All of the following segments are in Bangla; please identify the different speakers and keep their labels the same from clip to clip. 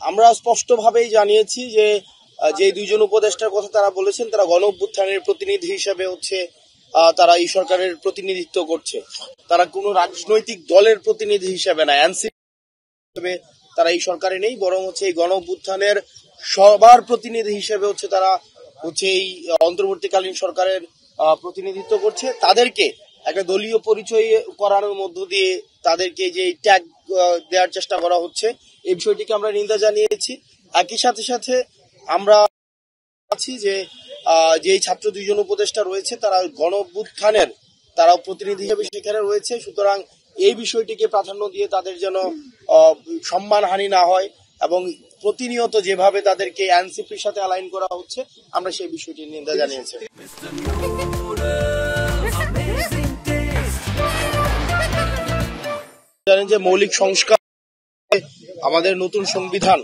Speaker 1: আমরা স্পষ্টভাবেই জানিয়েছি যে যে দুইজন উপদেষ্টার কথা তারা বলেছেন তারা গণ অভ্যুত্থানের প্রতিনিধি হিসেবে হচ্ছে তারা এই সরকারের প্রতিনিধিত্ব করছে। তারা কোনো রাজনৈতিক দলের প্রতিনিধি হিসেবে না, এনসিপি হিসেবে তারা এই সরকারে নেই, বরং হচ্ছে এই গণ অভ্যুত্থানের সবার প্রতিনিধি হিসেবে হচ্ছে তারা হচ্ছে এই অন্তর্বর্তীকালীন সরকারের প্রতিনিধিত্ব করছে। তাদেরকে একটা দলীয় পরিচয় করানোর মধ্য দিয়ে তাদেরকে যে ট্যাগ দেওয়ার চেষ্টা করা হচ্ছে, এই বিষয়টিকে আমরা নিন্দা জানিয়েছি। একই সাথে সাথে আমরা আছি যে যে ছাত্র দুইজন উপদেষ্টা রয়েছে তারা গণ অভ্যুত্থানের তারা প্রতিনিধি হিসেবে সেখানে রয়েছে, সুতরাং এই বিষয়টিকে প্রাধান্য দিয়ে তাদের যেন সম্মানহানি না হয় এবং প্রতিনিয়ত যেভাবে তাদেরকে এনসিপির সাথে অ্যালাইন করা হচ্ছে আমরা সেই বিষয়টির নিন্দা জানিয়েছি। জানেন যে মৌলিক সংস্কার, আমাদের নতুন সংবিধান,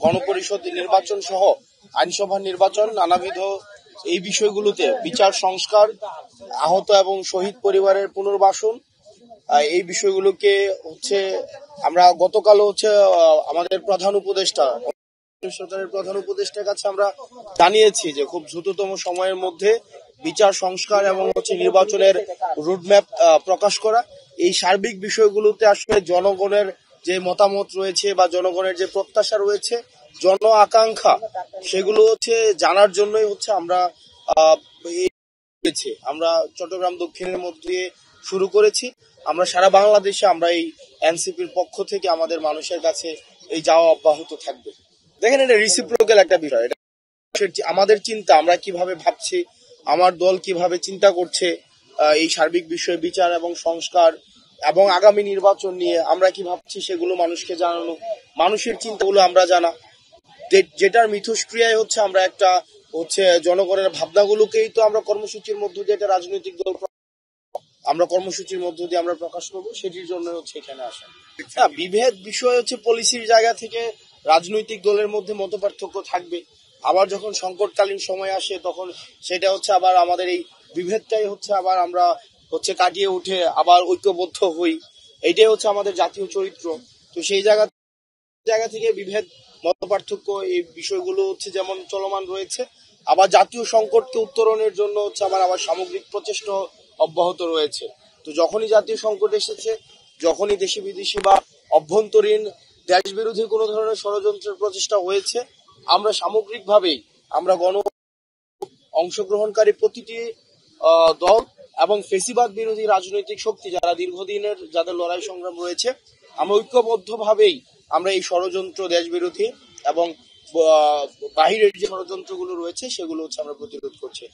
Speaker 1: গণপরিষদ নির্বাচন সহ আইনসভা নির্বাচন, নানাবিধ এই বিষয়গুলোতে বিচার সংস্কার, আহত এবং শহীদ পরিবারের পুনর্বাসন, এই বিষয়গুলোকে হচ্ছে আমরা গতকাল হচ্ছে আমাদের প্রধান উপদেষ্টা সরকারের প্রধান উপদেষ্টার কাছে আমরা জানিয়েছি যে খুব দ্রুততম সময়ের মধ্যে বিচার সংস্কার এবং হচ্ছে নির্বাচনের রুটম্যাপ প্রকাশ করা। এই সার্বিক বিষয়গুলোতে আসলে জনগণের যে মতামত রয়েছে বা জনগণের যে প্রত্যাশা রয়েছে, জন আকাঙ্ক্ষা, সেগুলো হচ্ছে জানার জন্যই হচ্ছে আমরা চট্টগ্রাম দক্ষিণের মধ্যে শুরু করেছি। আমরা সারা বাংলাদেশে আমরা এই এনসিপির পক্ষ থেকে আমাদের মানুষের কাছে এই যাওয়া অব্যাহত থাকবে। দেখেন, এটা রিসিপ্রোকাল একটা বিষয়, এটা আমাদের চিন্তা, আমরা কিভাবে ভাবছি, আমার দল কিভাবে চিন্তা করছে এই সার্বিক বিষয়ে বিচার এবং সংস্কার এবং আগামী নির্বাচন নিয়ে আমরা কি ভাবছি সেগুলো মানুষকে জানানো, মানুষের চিন্তাগুলো আমরা জানা, যেটার মিথস্ক্রিয়ায় হচ্ছে আমরা একটা হচ্ছে জনগণের ভাবনাগুলোকেই তো আমরা কর্মসূচির মধ্য দিয়ে একটা রাজনৈতিক দল আমরা কর্মসূচির মধ্য দিয়ে আমরা প্রকাশ করবো, সেটির জন্য হচ্ছে এখানে আসা। বিভেদ বিষয় হচ্ছে পলিসির জায়গা থেকে রাজনৈতিক দলের মধ্যে মতপার্থক্য থাকবে, আবার যখন সংকটকালীন সময় আসে তখন সেটা হচ্ছে আবার আমাদের এই বিভেদটাই হচ্ছে আবার আমরা হচ্ছে কাটিয়ে উঠে আবার ঐক্যবদ্ধ হই, এইটাই হচ্ছে আমাদের জাতীয় চরিত্র। তো সেই জায়গা থেকে বিভেদ মতপার্থক্য এই বিষয়গুলো হচ্ছে যেমন চলমান রয়েছে, আবার জাতীয় সংকটকে উত্তরণের জন্য হচ্ছে আবার সামগ্রিক প্রচেষ্টা অব্যাহত রয়েছে। তো যখনই জাতীয় সংকট এসেছে, যখনই দেশি বিদেশি বা অভ্যন্তরীণ দেশ বিরোধী কোনো ধরনের ষড়যন্ত্রের প্রচেষ্টা হয়েছে, আমরা সামগ্রিকভাবেই আমরা অংশগ্রহণকারী প্রতিটি দল এবং ফেসিবাদ বিরোধী রাজনৈতিক শক্তি যারা দীর্ঘদিনের যাদের লড়াই সংগ্রাম রয়েছে, আমরা ঐক্যবদ্ধভাবেই আমরা এই ষড়যন্ত্র, দেশ বিরোধী এবং বাহিরের যে ষড়যন্ত্রগুলো রয়েছে সেগুলো হচ্ছে আমরা প্রতিরোধ করছি।